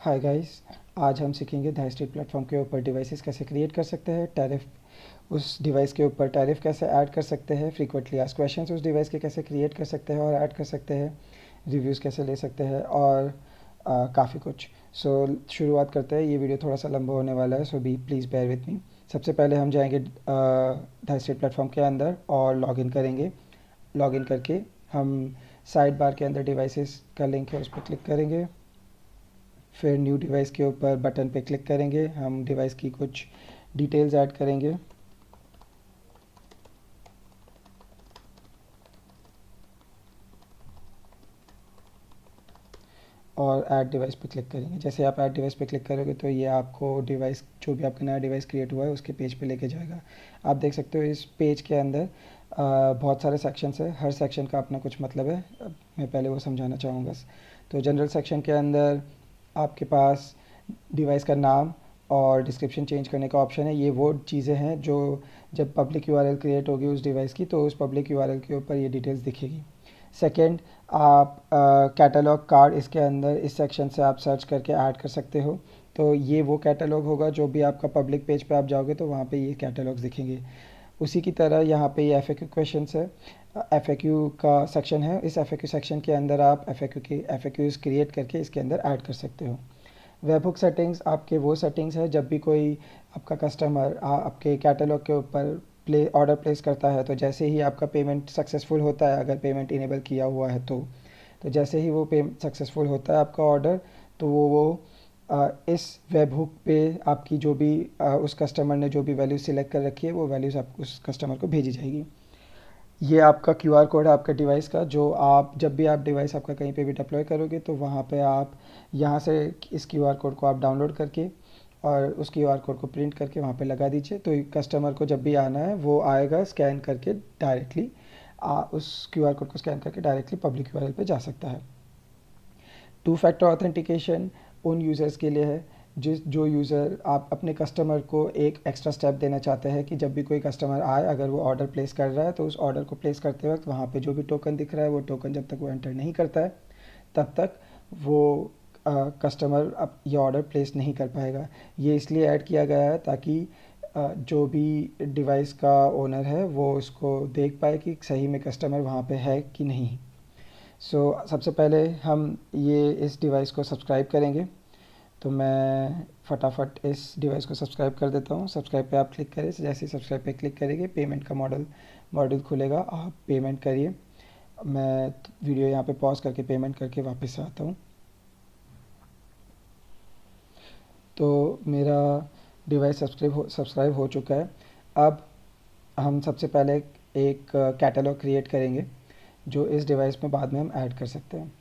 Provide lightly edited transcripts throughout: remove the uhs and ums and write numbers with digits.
Hi guys. आज हम सीखेंगे द स्ट्रीट प्लेटफॉर्म के ऊपर डिवाइसेस कैसे क्रिएट कर सकते हैं, टैरिफ उस डिवाइस के ऊपर टैरिफ कैसे ऐड कर सकते हैं, फ्रीक्वेंटली आस्क्ड क्वेश्चंस उस डिवाइस के कैसे क्रिएट कर सकते हैं और ऐड कर सकते हैं, रिव्यूज़ कैसे ले सकते हैं और काफ़ी कुछ। सो शुरुआत करते हैं। ये वीडियो थोड़ा सा लंबा होने वाला है, so be please bear with me. सबसे पहले हम जाएंगे द स्ट्रीट प्लेटफॉर्म के अंदर और लॉगिन करेंगे। लॉगिन करके हम साइड बार के अंदर डिवाइसेस का लिंक है उस पर क्लिक करेंगे। फिर न्यू डिवाइस के ऊपर बटन पे क्लिक करेंगे। हम डिवाइस की कुछ डिटेल्स ऐड करेंगे और ऐड डिवाइस पे क्लिक करेंगे। जैसे आप ऐड डिवाइस पे क्लिक करोगे तो ये आपको डिवाइस, जो भी आपका नया डिवाइस क्रिएट हुआ है उसके पेज पे लेके जाएगा। आप देख सकते हो इस पेज के अंदर बहुत सारे सेक्शंस है। हर सेक्शन का अपना कुछ मतलब है। अब मैं पहले वो समझाना चाहूँगा। तो जनरल सेक्शन के अंदर आपके पास डिवाइस का नाम और डिस्क्रिप्शन चेंज करने का ऑप्शन है। ये वो चीज़ें हैं जो जब पब्लिक यूआरएल क्रिएट होगी उस डिवाइस की तो उस पब्लिक यूआरएल के ऊपर ये डिटेल्स दिखेगी। सेकंड, आप कैटलॉग कार्ड इसके अंदर इस सेक्शन से आप सर्च करके ऐड कर सकते हो। तो ये वो कैटलॉग होगा जो भी आपका पब्लिक पेज पे आप जाओगे तो वहाँ पे ये कैटलॉग्स दिखेंगे। उसी की तरह यहाँ पे ये एफ ए क्यू क्वेश्चन है, एफ ए क्यू का सेक्शन है। इस एफ ए क्यू सेक्शन के अंदर आप एफ ए क्यूज़ क्रिएट करके इसके अंदर ऐड कर सकते हो। वेबहुक सेटिंग्स आपके वो सेटिंग्स है जब भी कोई आपका कस्टमर आपके कैटलॉग के ऊपर ऑर्डर प्लेस करता है तो जैसे ही आपका पेमेंट सक्सेसफुल होता है, अगर पेमेंट इनेबल किया हुआ है तो जैसे ही वो पे सक्सेसफुल होता है आपका ऑर्डर, तो इस वेब हुक पे आपकी जो भी उस कस्टमर ने जो भी वैल्यू सिलेक्ट कर रखी है वो वैल्यूज़ आप उस कस्टमर को भेजी जाएगी। ये आपका क्यूआर कोड है आपका डिवाइस का, जो आप जब भी आप डिवाइस आपका कहीं पे भी डिप्लॉय करोगे तो वहाँ पे आप यहाँ से इस क्यूआर कोड को आप डाउनलोड करके और उस क्यूआर कोड को प्रिंट करके वहाँ पे लगा दीजिए। तो कस्टमर को जब भी आना है वो आएगा स्कैन करके डायरेक्टली उस क्यूआर कोड को स्कैन करके डायरेक्टली पब्लिक यूआरएल पे जा सकता है। टू फैक्टर ऑथेंटिकेशन उन यूज़र्स के लिए है जो यूज़र आप अपने कस्टमर को एक एक्स्ट्रा स्टेप देना चाहते हैं कि जब भी कोई कस्टमर आए, अगर वो ऑर्डर प्लेस कर रहा है तो उस ऑर्डर को प्लेस करते वक्त वहाँ पे जो भी टोकन दिख रहा है वो टोकन जब तक वो एंटर नहीं करता है तब तक वो कस्टमर अब ये ऑर्डर प्लेस नहीं कर पाएगा। ये इसलिए ऐड किया गया है ताकि जो भी डिवाइस का ओनर है वो उसको देख पाए कि सही में कस्टमर वहाँ पे है कि नहीं। सबसे पहले हम ये इस डिवाइस को सब्सक्राइब करेंगे। तो मैं फटाफट इस डिवाइस को सब्सक्राइब कर देता हूँ। सब्सक्राइब पे आप क्लिक करें। जैसे ही सब्सक्राइब पे क्लिक करेंगे पेमेंट का मॉड्यूल खुलेगा, आप पेमेंट करिए। मैं वीडियो यहाँ पे पॉज करके पेमेंट करके वापस आता हूँ। तो मेरा डिवाइस सब्सक्राइब हो चुका है। अब हम सबसे पहले एक कैटलॉग क्रिएट करेंगे जो इस डिवाइस में बाद में हम ऐड कर सकते हैं।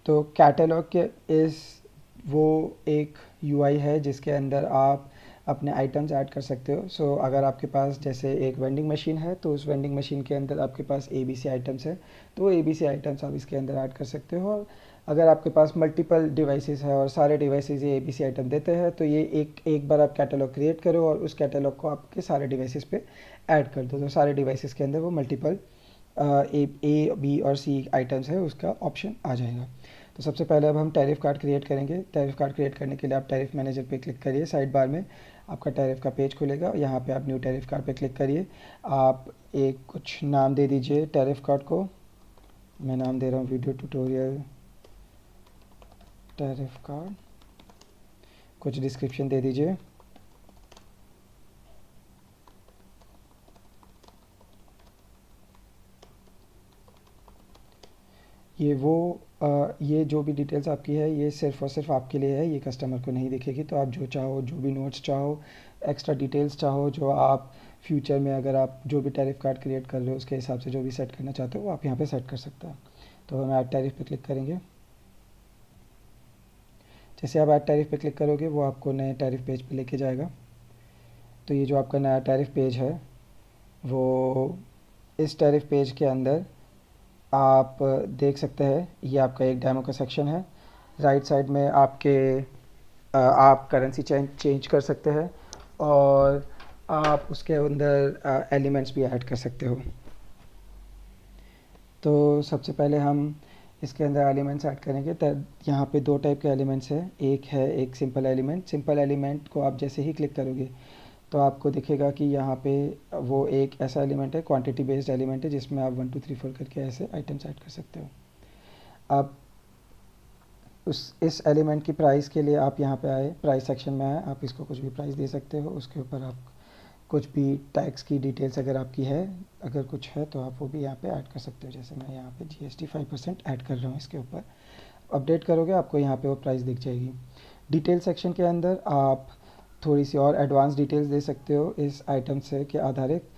तो कैटलॉग के इस वो एक यूआई है जिसके अंदर आप अपने आइटम्स ऐड कर सकते हो। अगर आपके पास जैसे एक वेंडिंग मशीन है तो उस वेंडिंग मशीन के अंदर आपके पास ए बी सी आइटम्स है, तो ए बी सी आइटम्स आप इसके अंदर ऐड कर सकते हो। और अगर आपके पास मल्टीपल डिवाइसेस है और सारे डिवाइसेस ये ए बी सी आइटम देते हैं तो ये एक बार आप कैटलॉग क्रिएट करो और उस कैटलॉग को आपके सारे डिवाइसेस पे ऐड कर दो। तो सारे डिवाइसेस के अंदर वो मल्टीपल ए बी और सी आइटम्स है उसका ऑप्शन आ जाएगा। तो सबसे पहले अब हम टैरिफ कार्ड क्रिएट करेंगे। टैरिफ कार्ड क्रिएट करने के लिए आप टैरिफ मैनेजर पे क्लिक करिए। साइड बार में आपका टैरिफ का पेज खुलेगा, यहाँ पे आप न्यू टैरिफ कार्ड पे क्लिक करिए। आप एक कुछ नाम दे दीजिए टैरिफ कार्ड को। मैं नाम दे रहा हूँ वीडियो ट्यूटोरियल टैरिफ कार्ड। कुछ डिस्क्रिप्शन दे दीजिए। ये जो भी डिटेल्स आपकी है ये सिर्फ़ और सिर्फ आपके लिए है, ये कस्टमर को नहीं दिखेगी। तो आप जो चाहो, जो भी नोट्स चाहो, एक्स्ट्रा डिटेल्स चाहो, जो आप फ्यूचर में अगर आप जो भी टैरिफ कार्ड क्रिएट कर रहे हो उसके हिसाब से जो भी सेट करना चाहते हो वो आप यहाँ पे सेट कर सकते हैं। तो हम ऐड टैरिफ पे क्लिक करेंगे। जैसे आप ऐड टैरिफ पे क्लिक करोगे वो आपको नए टैरिफ पेज पे लेके जाएगा। तो ये जो आपका नया टैरिफ पेज है वो इस टैरिफ पेज के अंदर आप देख सकते हैं ये आपका एक डेमो का सेक्शन है। राइट साइड में आप करेंसी चेंज कर सकते हैं और आप उसके अंदर एलिमेंट्स भी ऐड कर सकते हो। तो सबसे पहले हम इसके अंदर एलिमेंट्स ऐड करेंगे तब यहाँ पे दो टाइप के एलिमेंट्स है, एक है एक सिंपल एलिमेंट। सिंपल एलिमेंट को आप जैसे ही क्लिक करोगे तो आपको दिखेगा कि यहाँ पे वो एक ऐसा एलिमेंट है, क्वांटिटी बेस्ड एलिमेंट है, जिसमें आप 1 2 3 4 करके ऐसे आइटम्स ऐड कर सकते हो। आप उस इस एलिमेंट की प्राइस के लिए आप यहाँ पे आए, प्राइस सेक्शन में आए, आप इसको कुछ भी प्राइस दे सकते हो। उसके ऊपर आप कुछ भी टैक्स की डिटेल्स अगर आपकी है, अगर कुछ है तो आप वो भी यहाँ पे ऐड कर सकते हो। जैसे मैं यहाँ पे GST 5% ऐड कर रहा हूँ इसके ऊपर। अपडेट करोगे आपको यहाँ पे वो प्राइस दिख जाएगी। डिटेल सेक्शन के अंदर आप थोड़ी सी और एडवांस डिटेल्स दे सकते हो इस आइटम से के आधारित।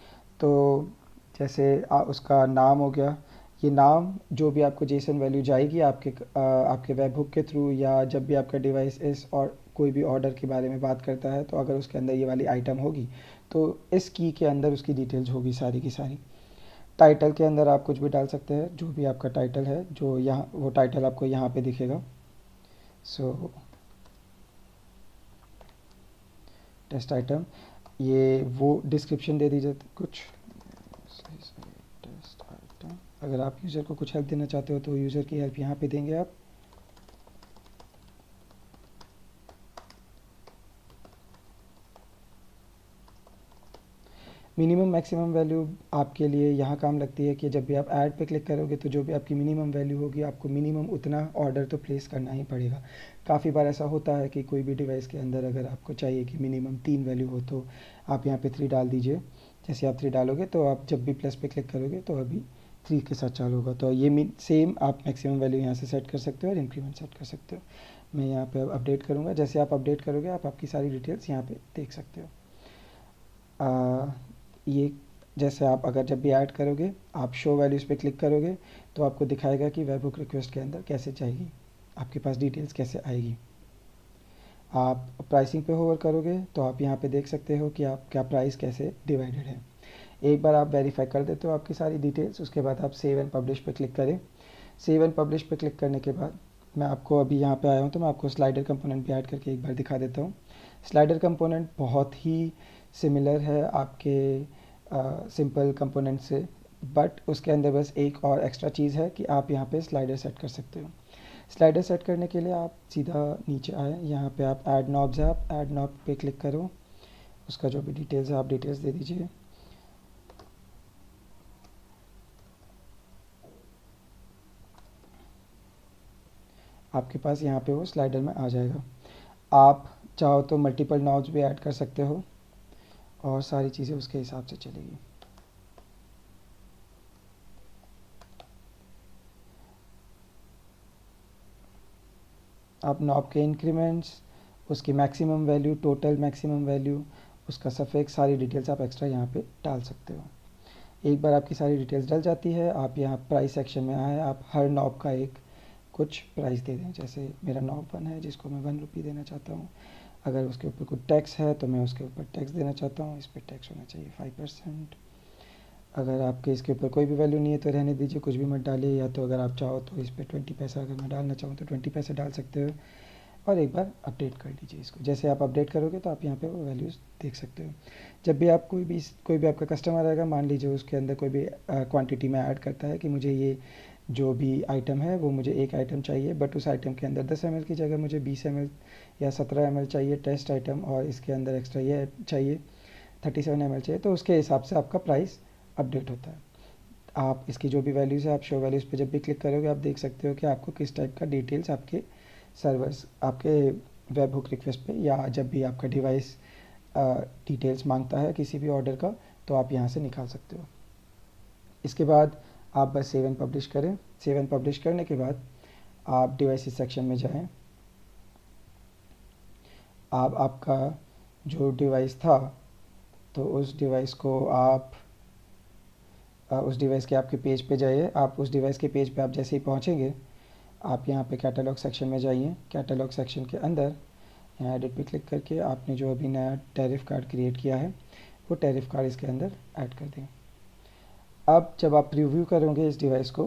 तो जैसे उसका नाम हो गया, ये नाम जो भी आपको जेसन वैल्यू जाएगी आपके वेब हुक के थ्रू, या जब भी आपका डिवाइस इस और कोई भी ऑर्डर के बारे में बात करता है तो अगर उसके अंदर ये वाली आइटम होगी तो इस की के अंदर उसकी डिटेल्स होगी सारी की सारी। टाइटल के अंदर आप कुछ भी डाल सकते हैं, जो भी आपका टाइटल है, जो यहाँ वो टाइटल आपको यहाँ पे दिखेगा। सो टेस्ट आइटम, ये वो डिस्क्रिप्शन दे दीजिए कुछ। टेस्ट आइटम, अगर आप यूज़र को कुछ हेल्प देना चाहते हो तो यूज़र की हेल्प यहाँ पे देंगे आप। मिनिमम मैक्सिमम वैल्यू आपके लिए यहाँ काम लगती है कि जब भी आप ऐड पे क्लिक करोगे तो जो भी आपकी मिनिमम वैल्यू होगी आपको मिनिमम उतना ऑर्डर तो प्लेस करना ही पड़ेगा। काफ़ी बार ऐसा होता है कि कोई भी डिवाइस के अंदर अगर आपको चाहिए कि मिनिमम 3 वैल्यू हो तो आप यहाँ पे 3 डाल दीजिए। जैसे आप 3 डालोगे तो आप जब भी प्लस पे क्लिक करोगे तो अभी 3 के साथ चालू होगा। तो ये सेम आप मैक्सिमम वैल्यू यहाँ से सेट कर सकते हो और इंक्रीमेंट सेट कर सकते हो। मैं यहाँ पे अपडेट करूँगा, जैसे आप अपडेट करोगे आप आपकी सारी डिटेल्स यहाँ पे देख सकते हो। ये जैसे आप अगर जब भी ऐड करोगे आप शो वैल्यूज़ पे क्लिक करोगे तो आपको दिखाएगा कि वेब हुक रिक्वेस्ट के अंदर कैसे जाएगी, आपके पास डिटेल्स कैसे आएगी। आप प्राइसिंग पे होवर करोगे तो आप यहाँ पे देख सकते हो कि आप क्या प्राइस कैसे डिवाइडेड है। एक बार आप वेरीफाई कर देते हो आपकी सारी डिटेल्स, उसके बाद आप सेव एंड पब्लिश पे क्लिक करें। सेव एंड पब्लिश पे क्लिक करने के बाद मैं आपको अभी यहाँ पे आया हूँ तो मैं आपको स्लाइडर कंपोनेंट भी ऐड करके एक बार दिखा देता हूँ। स्लाइडर कंपोनेंट बहुत ही सिमिलर है आपके सिंपल कंपोनेंट से, बट उसके अंदर बस एक और एक्स्ट्रा चीज़ है कि आप यहाँ पे स्लाइडर सेट कर सकते हो। स्लाइडर सेट करने के लिए आप सीधा नीचे आए, यहाँ पे आप ऐड नॉब्स है, आप ऐड नॉब पे क्लिक करो, उसका जो भी डिटेल्स है आप डिटेल्स दे दीजिए। आपके पास यहाँ पे वो स्लाइडर में आ जाएगा। आप चाहो तो मल्टीपल नॉब्स भी ऐड कर सकते हो और सारी चीज़ें उसके हिसाब से चलेगी। आप नॉब के इंक्रीमेंट्स, उसकी maximum value, total maximum value, उसका सफिक्स, सारी डिटेल्स आप एक्स्ट्रा यहाँ पे डाल सकते हो। एक बार आपकी सारी डिटेल्स डल जाती है, आप यहाँ प्राइस सेक्शन में आए, आप हर नॉब का एक कुछ प्राइस दे दें। जैसे मेरा नॉब 1 है जिसको मैं 1 रुपी देना चाहता हूँ। अगर उसके ऊपर कुछ टैक्स है तो मैं उसके ऊपर टैक्स देना चाहता हूँ, इस पर टैक्स होना चाहिए 5%। अगर आपके इसके ऊपर कोई भी वैल्यू नहीं है तो रहने दीजिए, कुछ भी मत डालिए, या तो अगर आप चाहो तो इस पर 20 पैसा अगर मैं डालना चाहूँ तो 20 पैसे डाल सकते हो। और एक बार अपडेट कर लीजिए इसको। जैसे आप अपडेट करोगे तो आप यहाँ पे वो वैल्यूज़ देख सकते हो। जब भी आप कोई भी आपका कस्टमर आएगा, मान लीजिए उसके अंदर कोई भी क्वांटिटी में ऐड करता है कि मुझे ये जो भी आइटम है वो मुझे एक आइटम चाहिए, बट उस आइटम के अंदर 10 ml की जगह मुझे 20 ml या 17 ml चाहिए टेस्ट आइटम, और इसके अंदर एक्स्ट्रा ये चाहिए 37 ml चाहिए, तो उसके हिसाब से आपका प्राइस अपडेट होता है। आप इसकी जो भी वैल्यूज़ है आप शो वैल्यूज़ पे जब भी क्लिक करोगे आप देख सकते हो कि आपको किस टाइप का डिटेल्स आपके सर्वर्स, आपके वेब हुक रिक्वेस्ट पे, या जब भी आपका डिवाइस डिटेल्स मांगता है किसी भी ऑर्डर का तो आप यहाँ से निकाल सकते हो। इसके बाद आप बस सेव एंड पब्लिश करें। सेव एंड पब्लिश करने के बाद आप डिवाइसेस सेक्शन में जाएं। आप आपका जो डिवाइस था तो उस डिवाइस को आप उस डिवाइस के आपके पेज पे जाइए। आप उस डिवाइस के पेज पे आप जैसे ही पहुँचेंगे आप यहाँ पे कैटलॉग सेक्शन में जाइए। कैटलॉग सेक्शन के अंदर यहाँ एडिट पे क्लिक करके आपने जो अभी नया टैरिफ कार्ड क्रिएट किया है वो टैरिफ कार्ड इसके अंदर ऐड कर दें। अब जब आप रिव्यू करोगे इस डिवाइस को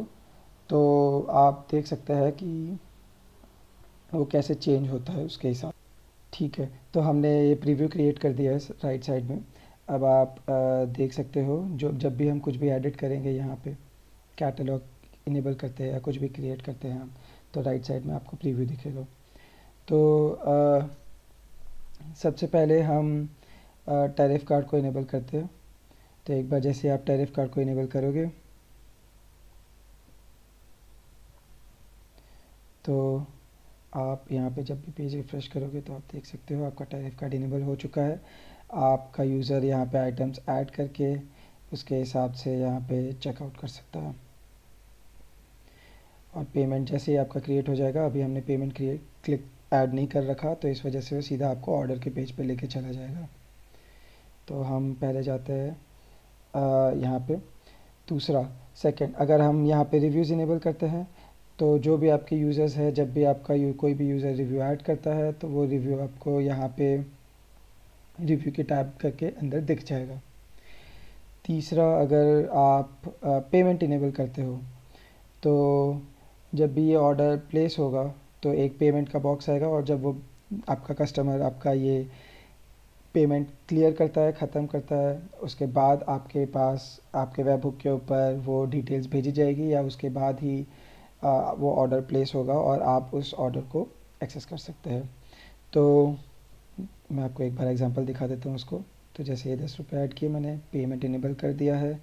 तो आप देख सकते हैं कि वो कैसे चेंज होता है उसके हिसाब। ठीक है, तो हमने ये प्रीव्यू क्रिएट कर दिया है राइट साइड में। अब आप देख सकते हो जो जब भी हम कुछ भी एडिट करेंगे यहाँ पे कैटलॉग इनेबल करते हैं या कुछ भी क्रिएट करते हैं हम, तो राइट साइड में आपको प्रीव्यू दिखेगा। तो सबसे पहले हम टैरिफ कार्ड को इनेबल करते हैं। तो एक बार जैसे आप टैरिफ कार्ड को इनेबल करोगे तो आप यहाँ पे जब भी पेज रिफ़्रेश करोगे तो आप देख सकते हो आपका टैरिफ कार्ड इनेबल हो चुका है। आपका यूज़र यहाँ पे आइटम्स ऐड करके उसके हिसाब से यहाँ पे चेकआउट कर सकता है। और पेमेंट जैसे ही आपका क्रिएट हो जाएगा, अभी हमने पेमेंट क्लिक ऐड नहीं कर रखा तो इस वजह से वो सीधा आपको ऑर्डर के पेज पे लेके चला जाएगा। तो हम पहले जाते हैं यहाँ पे। दूसरा सेकंड, अगर हम यहाँ पे रिव्यूज़ इनेबल करते हैं तो जो भी आपके यूज़र्स है, जब भी आपका कोई भी यूज़र रिव्यू ऐड करता है तो वो रिव्यू आपको यहाँ पे रिव्यू के टैब करके अंदर दिख जाएगा। तीसरा, अगर आप पेमेंट इनेबल करते हो तो जब भी ये ऑर्डर प्लेस होगा तो एक पेमेंट का बॉक्स आएगा, और जब वो आपका कस्टमर आपका ये पेमेंट क्लियर करता है, ख़त्म करता है, उसके बाद आपके पास आपके वेब हुक के ऊपर वो डिटेल्स भेजी जाएगी, या उसके बाद ही वो ऑर्डर प्लेस होगा और आप उस ऑर्डर को एक्सेस कर सकते हैं। तो मैं आपको एक बार एग्जांपल दिखा देता हूँ उसको। तो जैसे ये 10 रुपये ऐड किए मैंने, पेमेंट इनेबल कर दिया है।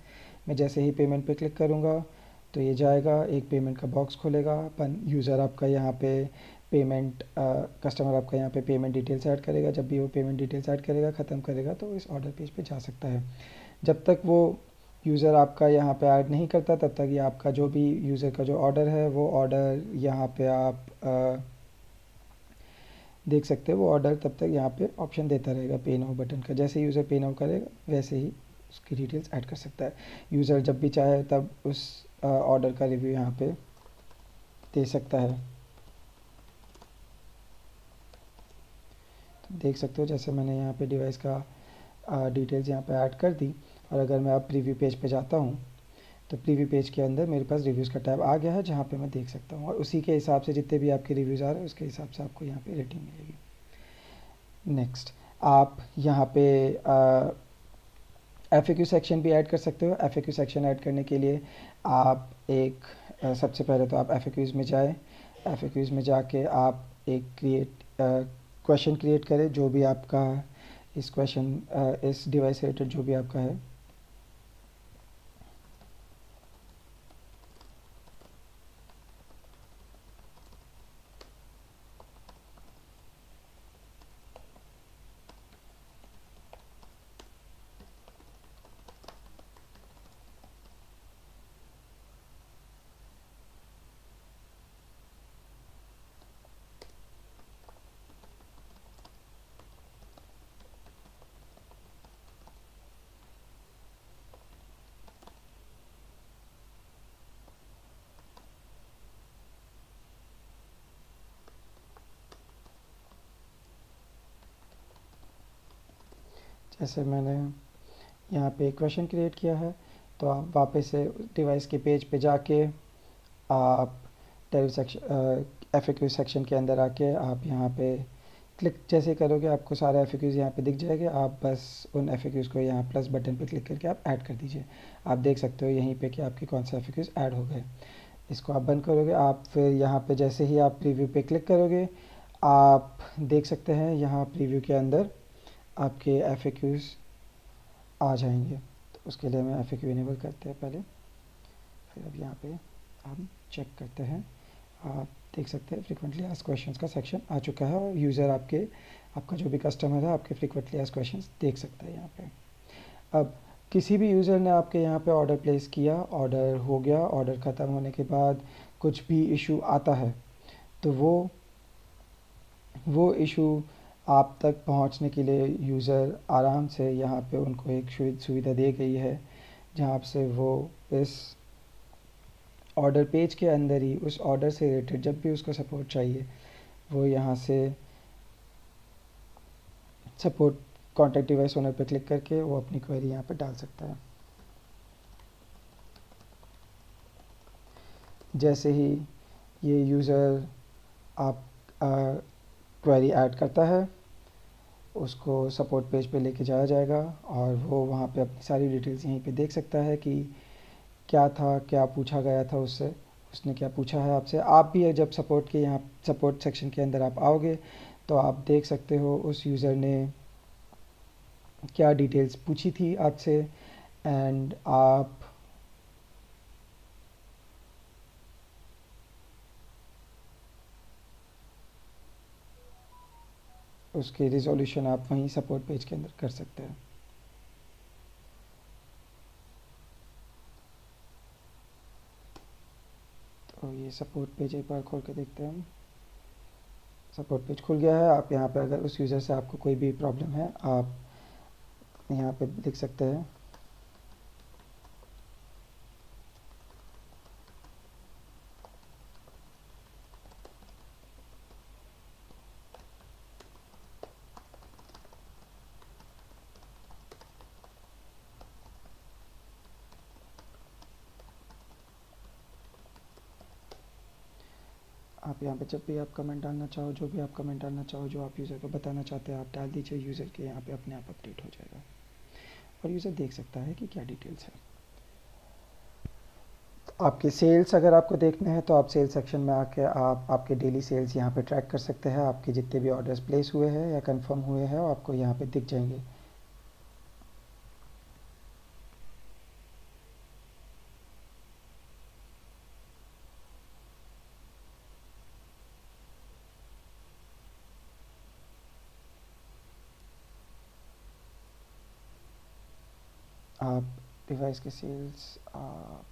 मैं जैसे ही पेमेंट पे क्लिक करूँगा तो ये जाएगा, एक पेमेंट का बॉक्स खोलेगा, अपन यूज़र आपका यहाँ पे पेमेंट कस्टमर आपका यहाँ पे पेमेंट डिटेल्स ऐड करेगा। जब भी वो पेमेंट डिटेल्स ऐड करेगा, ख़त्म करेगा, तो इस ऑर्डर पेज पे जा सकता है। जब तक वो यूज़र आपका यहाँ पे ऐड नहीं करता तब तक ये आपका जो भी यूज़र का जो ऑर्डर है वो ऑर्डर यहाँ पे आप देख सकते हो। वो ऑर्डर तब तक यहाँ पे ऑप्शन देता रहेगा पे नाउ बटन का। जैसे यूज़र पे नाउ करेगा वैसे ही उसकी डिटेल्स ऐड कर सकता है। यूज़र जब भी चाहे तब उस ऑर्डर का रिव्यू यहाँ पे दे सकता है। तो देख सकते हो जैसे मैंने यहाँ पे डिवाइस का डिटेल्स यहाँ पे ऐड कर दी। और अगर मैं अब प्रीव्यू पेज पे जाता हूँ तो प्रीव्यू पेज के अंदर मेरे पास रिव्यूज़ का टैब आ गया है, जहाँ पे मैं देख सकता हूँ, और उसी के हिसाब से जितने भी आपके रिव्यूज़ आ रहे हैं उसके हिसाब से आपको यहाँ पे रेटिंग मिलेगी। नेक्स्ट, आप यहाँ पे FAQ सेक्शन भी ऐड कर सकते हो। FAQ सेक्शन ऐड करने के लिए आप एक सबसे पहले तो आप FAQs में जाएं। FAQs में जाके आप एक क्वेश्चन क्रिएट करें, जो भी आपका इस डिवाइस से रिलेटेड जो भी आपका है। जैसे मैंने यहाँ पे क्वेश्चन क्रिएट किया है, तो आप वापस से डिवाइस के पेज पे जाके आप टैब सेक्शन FAQ सेक्शन के अंदर आके आप यहाँ पे क्लिक जैसे करोगे आपको सारे FAQs यहाँ पे दिख जाएंगे। आप बस उन FAQs को यहाँ प्लस बटन पे क्लिक करके आप ऐड कर दीजिए। आप देख सकते हो यहीं पे कि आपके कौन से FAQs ऐड हो गए। इसको आप बंद करोगे, आप फिर यहाँ पे जैसे ही आप प्रीव्यू पे क्लिक करोगे आप देख सकते हैं यहाँ प्रीव्यू के अंदर आपके FAQs आ जाएंगे। तो उसके लिए मैं FAQ इनेबल करते हैं पहले, फिर अब यहाँ पे हम चेक करते हैं। आप देख सकते हैं फ्रीक्वेंटली आस्क्ड क्वेश्चंस का सेक्शन आ चुका है, और यूज़र आपका जो भी कस्टमर है आपके फ्रीक्वेंटली आस्क्ड क्वेश्चंस देख सकता है यहाँ पे। अब किसी भी यूज़र ने आपके यहाँ पे ऑर्डर प्लेस किया, ऑर्डर हो गया, ऑर्डर ख़त्म होने के बाद कुछ भी इशू आता है तो वो इशू आप तक पहुँचने के लिए यूज़र आराम से यहाँ पे उनको एक सुविधा दी गई है, जहाँ से वो इस ऑर्डर पेज के अंदर ही उस ऑर्डर से रिलेटेड जब भी उसको सपोर्ट चाहिए वो यहाँ से सपोर्ट कॉन्टैक्ट डिवाइस ओनर पर क्लिक करके वो अपनी क्वेरी यहाँ पे डाल सकता है। जैसे ही ये यूज़र आप क्वेरी ऐड करता है उसको सपोर्ट पेज पे लेके जाया जाएगा, और वो वहाँ पे अपनी सारी डिटेल्स यहीं पे देख सकता है कि क्या था, क्या पूछा गया था उससे, उसने क्या पूछा है आपसे। आप भी जब सपोर्ट के यहाँ सपोर्ट सेक्शन के अंदर आप आओगे तो आप देख सकते हो उस यूज़र ने क्या डिटेल्स पूछी थी आपसे, एंड आप उसके रिजोल्यूशन आप वहीं सपोर्ट पेज के अंदर कर सकते हैं। तो ये सपोर्ट पेज एक बार खोल के देखते हैं हम। सपोर्ट पेज खुल गया है। आप यहाँ पे अगर उस यूज़र से आपको कोई भी प्रॉब्लम है आप यहाँ पे लिख सकते हैं। आप यहाँ पे जब भी आप कमेंट डालना चाहो, जो भी आप कमेंट डालना चाहो, जो आप यूज़र को बताना चाहते हैं आप डाल दीजिए। यूज़र के यहाँ पे अपने आप अपडेट हो जाएगा और यूज़र देख सकता है कि क्या डिटेल्स है। आपके सेल्स अगर आपको देखने हैं तो आप सेल्स सेक्शन में आके आप आपके डेली सेल्स यहाँ पे ट्रैक कर सकते हैं। आपके जितने भी ऑर्डर्स प्लेस हुए हैं या कंफर्म हुए हैं आपको यहाँ पे दिख जाएंगे। आप डिवाइस के सेल्स आप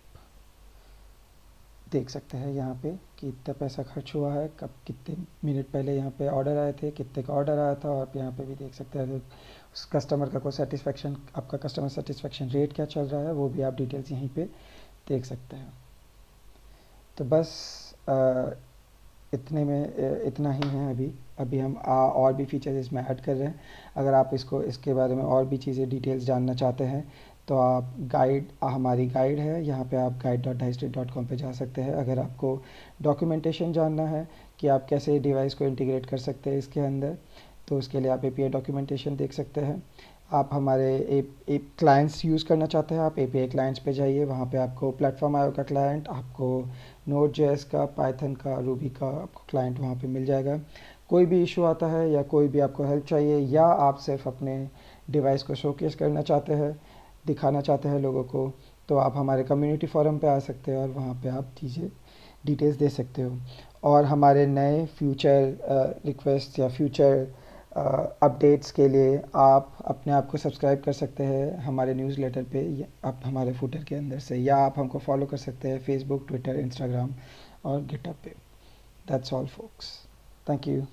देख सकते हैं यहाँ पे कि इतना पैसा खर्च हुआ है, कब कितने मिनट पहले यहाँ पे ऑर्डर आए थे, कितने का ऑर्डर आया था। और आप यहाँ पे भी देख सकते हैं उस कस्टमर का कोई सेटिस्फेक्शन, आपका कस्टमर सेटिस्फेक्शन रेट क्या चल रहा है वो भी आप डिटेल्स यहीं पे देख सकते हैं। तो बस इतने में इतना ही है। अभी अभी हम और भी फीचर्स इसमें ऐड कर रहे हैं। अगर आप इसके बारे में और भी चीज़ें डिटेल्स जानना चाहते हैं तो आप हमारी गाइड है, यहाँ पे आप guide.dicetrade.com पे जा सकते हैं। अगर आपको डॉक्यूमेंटेशन जानना है कि आप कैसे डिवाइस को इंटीग्रेट कर सकते हैं इसके अंदर, तो उसके लिए आप एपीआई डॉक्यूमेंटेशन देख सकते हैं। आप हमारे एक क्लाइंट्स यूज़ करना चाहते हैं, आप एपीआई क्लाइंट्स पे जाइए। वहाँ पे आपको प्लेटफॉर्म आयो का क्लाइंट, आपको नोड जेएस का, पाइथन का, रूबी का आपको क्लाइंट वहाँ पे मिल जाएगा। कोई भी इशू आता है या कोई भी आपको हेल्प चाहिए या आप सिर्फ अपने डिवाइस को शोकेस करना चाहते हैं, दिखाना चाहते हैं लोगों को, तो आप हमारे कम्युनिटी फोरम पे आ सकते हैं और वहाँ पे आप चीज़ें डिटेल्स दे सकते हो। और हमारे नए फ्यूचर रिक्वेस्ट या फ्यूचर अपडेट्स के लिए आप अपने आप को सब्सक्राइब कर सकते हैं हमारे न्यूज़लेटर पे, या आप हमारे फुटर के अंदर से, या आप हमको फॉलो कर सकते हैं फेसबुक, ट्विटर, इंस्टाग्राम और गिटहब पे। That's all folks. Thank you.